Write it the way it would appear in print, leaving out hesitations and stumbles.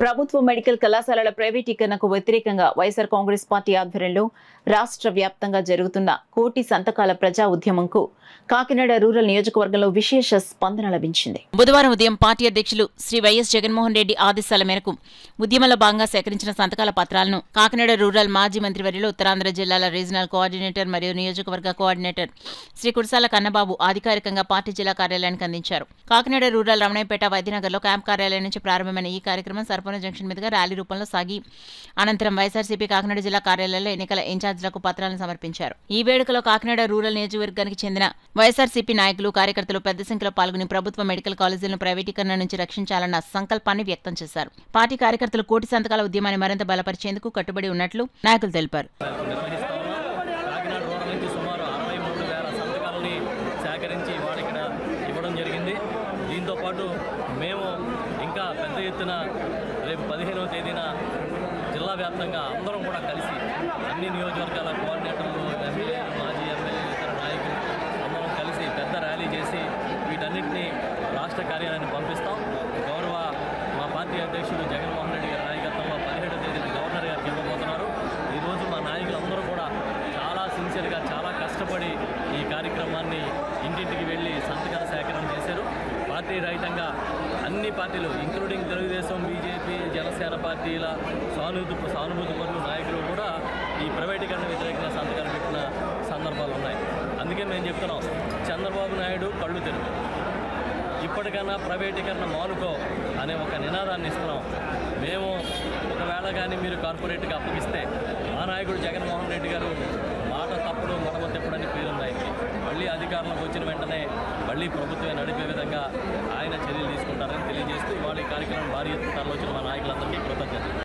ప్రభుత్వ మెడికల్ కళాశాలల ప్రైవేటీకరణకు వ్యతిరేకంగా వైఎస్ఆర్ కాంగ్రెస్ పార్టీ ఆధ్వర్యంలో రాష్ట్ర వ్యాప్తంగా జరుగుతున్న కోటి సంతకాల ప్రజా ఉద్యమంకు కాకినాడ రూరల్ నియోజకవర్గంలో విశేష స్పందన లభించింది. బుధవారం ఉదయం పార్టీ అధ్యక్షులు శ్రీ వైఎస్ జగన్మోహన్ రెడ్డి ఆదేశాల మేరకు ఉద్యమంలో భాగంగా సేకరించిన సంతకాల పత్రాలను కాకినాడ రూరల్ మాజీ మంత్రివర్యులు ఉత్తరాంధ్ర జిల్లాల రీజనల్ కోఆర్డినేటర్ మరియు నియోజకవర్గ కోఆర్డినేటర్ శ్రీ కుర్సాల కన్నబాబు అధికారికంగా పార్టీ జిల్లా కార్యాలయానికి అందించారు. కాకినాడ రూరల్ రమణయ్యపేట వైద్యనగర్లో క్యాంప్ కార్యాలయం నుంచి ప్రారంభమైన ఈ కార్యక్రమం సర్పణ జంక్షన్ మీదుగా ర్యాలీ రూపంలో సాగి అనంతరం వైఎస్ఆర్సీపీ కాకినాడ జిల్లా కార్యాలయంలో ఎన్నికల ఇన్ఛార్జీలకు పత్రాలను సమర్పించారు. ఈ వేడుకలో కాకినాడ రూరల్ నియోజకవర్గానికి చెందిన వైఎస్ఆర్సీపీ నాయకులు కార్యకర్తలు పెద్ద సంఖ్యలో పాల్గొని ప్రభుత్వ మెడికల్ కాలేజీలను ప్రైవేటీకరణ నుంచి రక్షించాలన్న సంకల్పాన్ని వ్యక్తం చేశారు. పార్టీ కార్యకర్తలు కోటి సంతకాల ఉద్యమాన్ని మరింత బలపరిచేందుకు కట్టుబడి ఉన్నట్లు నాయకులు తెలిపారు. దీంతో పాటు మేము ఇంకా పెద్ద ఎత్తున రేపు 15వ తేదీన జిల్లా వ్యాప్తంగా అందరం కూడా కలిసి అన్ని నియోజకవర్గాల కోఆర్డినేటర్లు, ఎమ్మెల్యేలు, మాజీ ఎమ్మెల్యేలు, ఇతర నాయకులు అందరం కలిసి పెద్ద ర్యాలీ చేసి వీటన్నిటినీ రాష్ట్ర కార్యాలయాన్ని పంపిస్తాం. గౌరవ మా పార్టీ అధ్యక్షుడు జగన్మోహన్ రెడ్డి గారి నాయకత్వంలో 17వ తేదీన గవర్నర్ గారికి ఇవ్వబోతున్నారు. ఈరోజు మా నాయకులందరూ కూడా చాలా సిన్సియర్గా, చాలా కష్టపడి ఈ కార్యక్రమాన్ని ఇంటింటికి వెళ్ళి సంతకాల సేకరణ చేశారు. పార్టీ రహితంగా అన్ని పార్టీలు ఇంక్లూడింగ్ తెలుగుదేశం, బీజేపీ, జనసేన పార్టీల సానుభూతి పరులు నాయకులు కూడా ఈ ప్రైవేటీకరణ వ్యతిరేకంగా సంతకాలు పెట్టిన సందర్భాలు ఉన్నాయి. అందుకే మేము చెప్తున్నాం, చంద్రబాబు నాయుడు కళ్ళు తెరువు, ఇప్పటికైనా ప్రైవేటీకరణ మానుకో అనే ఒక నినాదాన్ని ఇస్తున్నాం. మేము ఒకవేళ కానీ మీరు కార్పొరేట్గా అప్పగిస్తే మా నాయకుడు జగన్మోహన్ రెడ్డి గారు మాట తప్పుడు మడమ తిప్పడని పేరుంది. మళ్ళీ అధికారంలోకి వచ్చిన వెంటనే మళ్ళీ ప్రభుత్వం నడిపే విధంగా ఆయన చర్యలు తీసుకుంటారని తెలియజేస్తూ ఇవాళ ఈ కార్యక్రమం భారీ ఎత్తున వచ్చిన మా నాయకులు